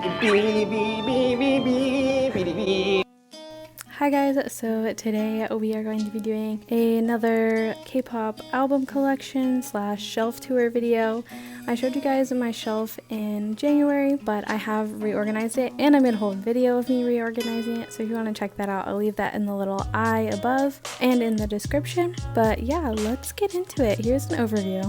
Hi guys, so today we are going to be doing another K-pop album collection slash shelf tour video. I showed you guys my shelf in January, but I have reorganized it and I made a whole video of me reorganizing it, so if you want to check that out, I'll leave that in the little I above and in the description. But yeah, let's get into it. Here's an overview,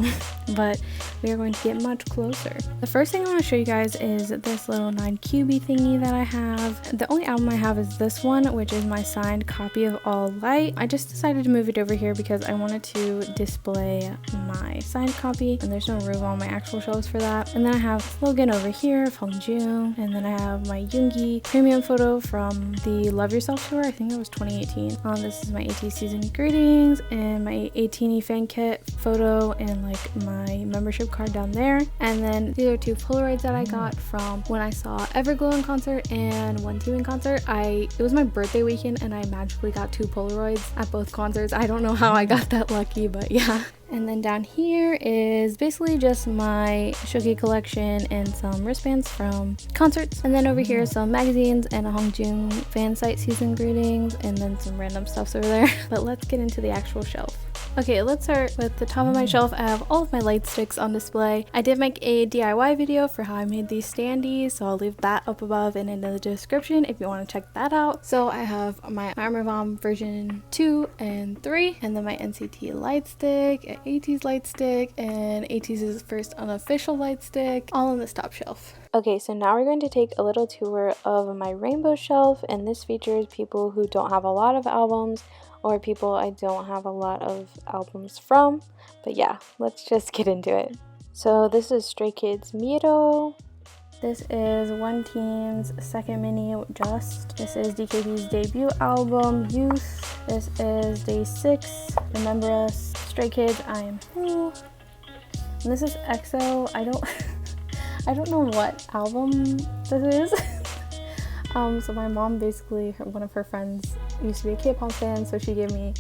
but we are going to get much closer. The first thing I want to show you guys is this little 9QB thingy that I have. The only album I have is this one, which is my signed copy of All Light. I just decided to move it over here because I wanted to display my signed copy and there's no room on my actual shelves for that. And then I have Logan over here of Hongjoong, and then I have my Yoongi premium photo from the Love Yourself tour. I think that was 2018. This is my AT season greetings and my 18E fan kit photo and like my membership card down there. And then these are two Polaroids that I got from when I saw Everglow in concert and 1-2 in concert. It was my birthday weekend and I magically got two Polaroids at both concerts. I don't know how I got that lucky, but yeah. And then down here is basically just my Shogi collection and some wristbands from concerts. And then over here some magazines and a Hongjoong fan site season greetings and then some random stuffs over there. But let's get into the actual shelf. Okay, let's start with the top of my shelf. I have all of my light sticks on display. I did make a DIY video for how I made these standees, so I'll leave that up above and in the description if you want to check that out. So I have my Armor Bomb version 2 and 3, and then my NCT light stick, an ATEEZ light stick, and ATEEZ's first unofficial light stick, all on this top shelf. Okay, so now we're going to take a little tour of my rainbow shelf, and this features people who don't have a lot of albums or people I don't have a lot of albums from. But yeah, let's just get into it. So this is Stray Kids Miro. This is One Team's second mini, Just. This is DKB's debut album, Youth. This is Day 6, Remember Us. Stray Kids, I Am Who. And this is EXO. I don't know what album this is. So my mom basically, one of her friends used to be a K-pop fan, so she gave me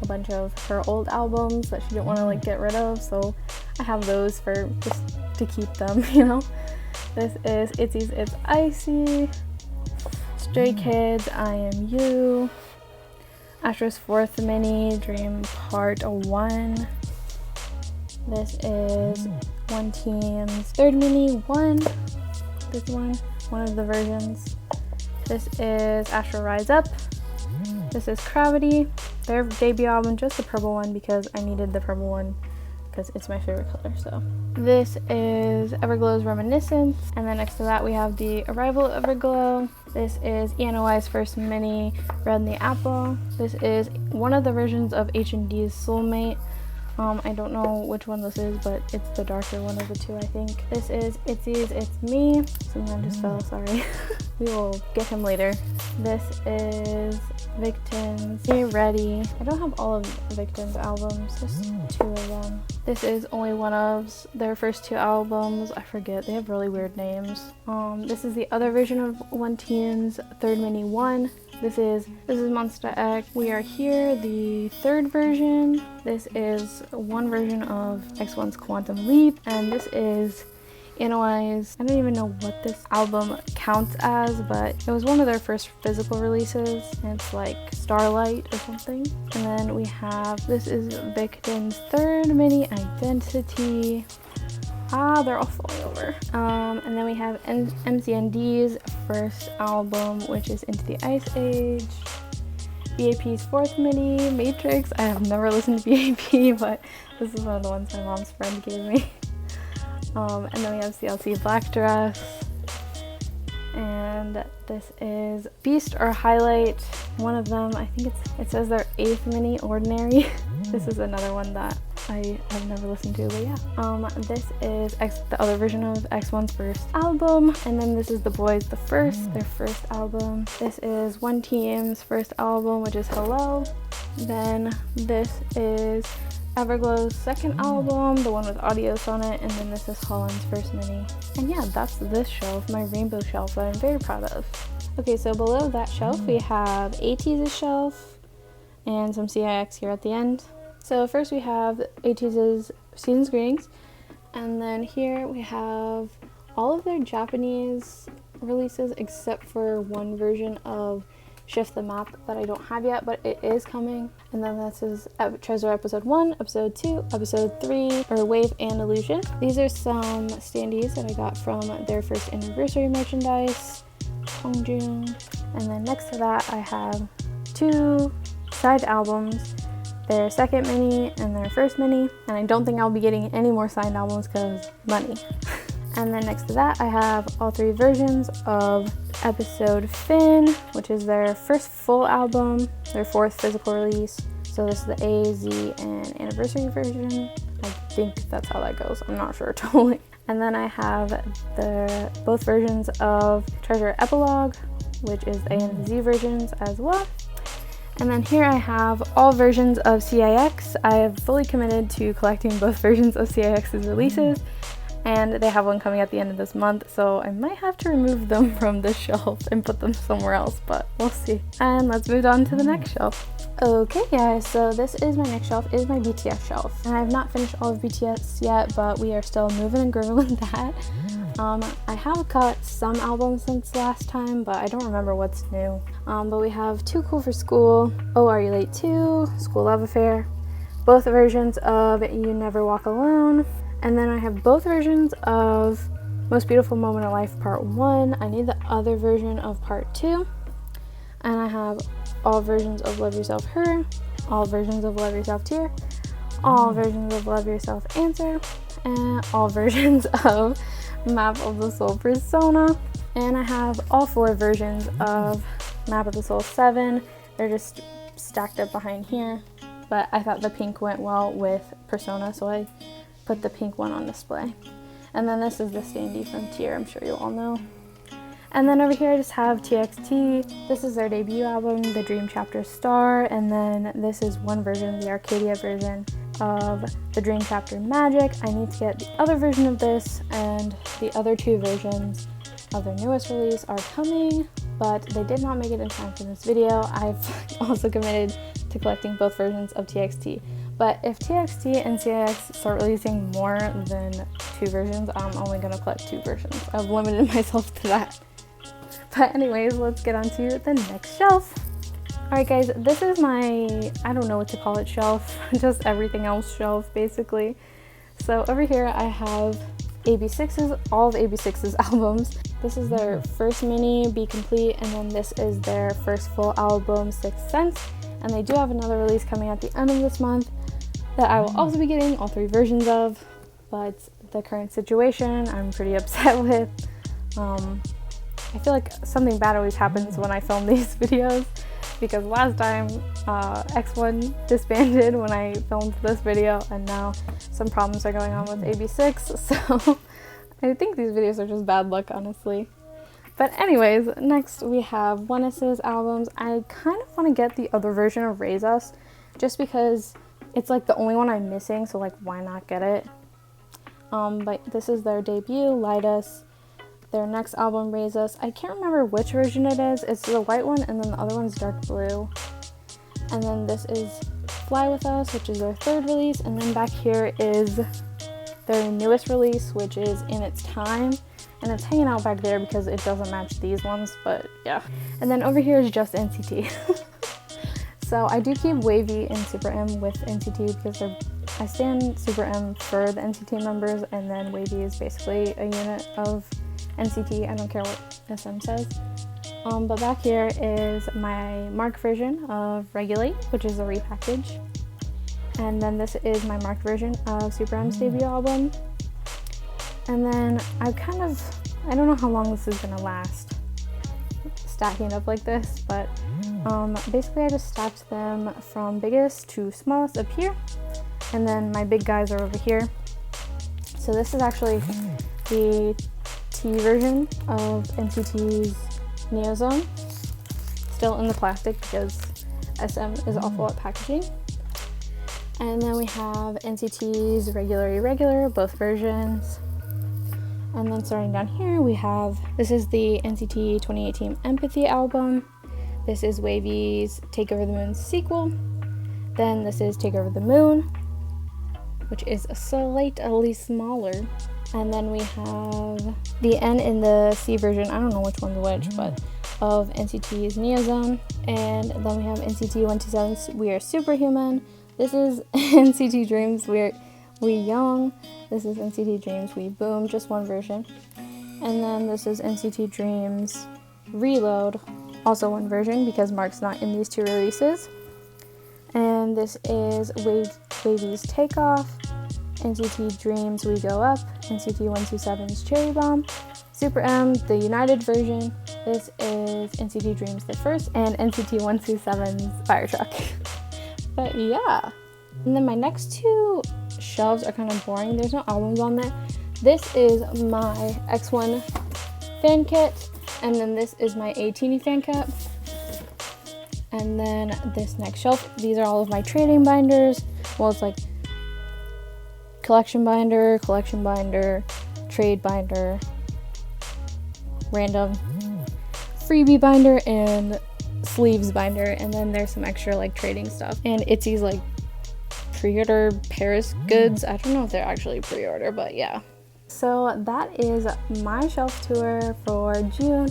a bunch of her old albums that she didn't want to like get rid of, so I have those for just to keep them, you know. This is ITZY's It's Icy, Stray Kids, I Am You, Astra's fourth mini, Dream Part 1. This is One Team's third mini, One. This one of the versions. This is Astra Rise Up. This is Gravity, their debut album, just the purple one because I needed the purple one because it's my favorite color. So this is Everglow's Reminiscence, and then next to that we have the Arrival of Everglow. This is ENOI's first mini, Red and the Apple. This is one of the versions of H&D's Soulmate. I don't know which one this is, but it's the darker one of the two, I think. This is ITZY's It's Me. Something just fell, sorry. We will get him later. This is Victon's Be Ready. I don't have all of Victon's albums, just two of them. This is only one of their first two albums. I forget, they have really weird names. This is the other version of One Team's third mini, One. This is Monster X. We Are Here, the third version. This is one version of X1's Quantum Leap, and this is ENOI's, I don't even know what this album counts as, but it was one of their first physical releases, and it's like Starlight or something. And then we have, this is Victon's third mini, Identity. They're all falling over. And then we have MCND's first album, which is Into the Ice Age. BAP's fourth mini, Matrix. I have never listened to BAP, but this is one of the ones my mom's friend gave me. And then we have CLC Black Dress. And this is Beast or Highlight. One of them, I think it says their 8th mini, Ordinary. This is another one that I have never listened to, but yeah. This is the other version of X1's first album, and then this is The Boys The First, their first album. This is One Team's first album, which is Hello. Then this is Everglow's second album, the one with Adios on it, and then this is Holland's first mini. And yeah, that's this shelf, my rainbow shelf that I'm very proud of. Okay, so below that shelf we have ATEEZ's shelf and some CIX here at the end. So first we have ATEEZ's Season's Greetings, and then here we have all of their Japanese releases except for one version of Shift the Map that I don't have yet, but it is coming. And then this is Treasure Episode 1, Episode 2, Episode 3, or Wave and Illusion. These are some standees that I got from their first anniversary merchandise, Hongjun. And then next to that I have 2 side albums, their second mini and their first mini. And I don't think I'll be getting any more signed albums because money. And then next to that I have all 3 versions of Episode Fin, which is their first full album, their 4th physical release. So this is the A, Z, and anniversary version. I think that's how that goes. I'm not sure totally. And then I have both versions of Treasure Epilogue, which is the A and the Z versions as well. And then here I have all versions of CIX. I have fully committed to collecting both versions of CIX's releases, and they have one coming at the end of this month, so I might have to remove them from this shelf and put them somewhere else, but we'll see. And let's move on to the next shelf. Okay guys, so this is my next shelf, is my BTS shelf. And I've not finished all of BTS yet, but we are still moving and grooving that. I have cut some albums since last time, but I don't remember what's new. But we have Too Cool for School, Oh Are You Late Too, School Love Affair, both versions of You Never Walk Alone. And then I have both versions of Most Beautiful Moment of Life Part 1. I need the other version of Part 2. And I have all versions of Love Yourself Her, all versions of Love Yourself Tear, all versions of Love Yourself Answer, and all versions of Map of the Soul Persona. And I have all 4 versions of Map of the Soul 7. They're just stacked up behind here. But I thought the pink went well with Persona, so I put the pink one on display. And then this is the standee from Tear, I'm sure you all know. And then over here I just have TXT. This is their debut album, The Dream Chapter Star, and then this is one version, the Arcadia version of The Dream Chapter Magic. I need to get the other version of this, and the other 2 versions of their newest release are coming, but they did not make it in time for this video. I've also committed to collecting both versions of TXT. But if TXT and CIX start releasing more than 2 versions, I'm only going to collect 2 versions. I've limited myself to that. But anyways, let's get on to the next shelf. Alright guys, this is my, I don't know what to call it, shelf. Just everything else shelf, basically. So over here I have AB6's, all of AB6's albums. This is their first mini, Be Complete, and then this is their first full album, Sixth Sense. And they do have another release coming at the end of this month that I will also be getting all 3 versions of, but the current situation I'm pretty upset with. I feel like something bad always happens when I film these videos, because last time X1 disbanded when I filmed this video, and now some problems are going on with AB6, so I think these videos are just bad luck, honestly. But anyways, next we have ONEUS's albums. I kind of want to get the other version of Raise Us, just because it's like the only one I'm missing, so like why not get it? But this is their debut, Light Us. Their next album, Raise Us. I can't remember which version it is. It's the white one, and then the other one's dark blue. And then this is Fly With Us, which is their 3rd release. And then back here is their newest release, which is In Its Time. And it's hanging out back there because it doesn't match these ones, but yeah. And then over here is just NCT. So I do keep Wavy and Super M with NCT because I stand Super M for the NCT members, and then Wavy is basically a unit of NCT. I don't care what SM says. But back here is my marked version of Regulate, which is a repackage. And then this is my marked version of Super M's debut album. And then I don't know how long this is gonna last, stacking up like this, but basically I just stacked them from biggest to smallest up here, and then my big guys are over here. So this is actually the T version of NCT's Neozone, still in the plastic because SM is awful at packaging. And then we have NCT's Regular Irregular, both versions. And then starting down here we have, this is the NCT 2018 Empathy album. This is Wavy's Take Over the Moon sequel. Then this is Take Over the Moon, which is slightly smaller. And then we have the N in the C version, I don't know which one's which, but of NCT's Neozone. And then we have NCT 127's We Are Superhuman. This is NCT Dreams We Young. This is NCT Dreams We Boom, just one version. And then this is NCT Dreams Reload, also one version because Mark's not in these two releases. And this is Wavy's Takeoff, NCT Dreams We Go Up, NCT 127's Cherry Bomb, Super M, the United version. This is NCT Dreams the First, and NCT 127's Fire Truck. But yeah. And then my next two shelves are kind of boring. There's no albums on there. This is my X1 fan kit, and then this is my A-Teeny fan kit. And then this next shelf, these are all of my trading binders. Well, it's like collection binder, trade binder, random freebie binder, and sleeves binder. And then there's some extra like trading stuff. And Itzy's like pre-order Paris goods. I don't know if they're actually pre-order, but yeah. So that is my shelf tour for June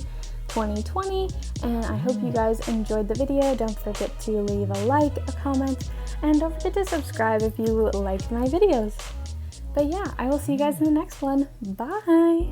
2020, and I hope you guys enjoyed the video. Don't forget to leave a like, a comment, and don't forget to subscribe if you liked my videos. But yeah, I will see you guys in the next one. Bye!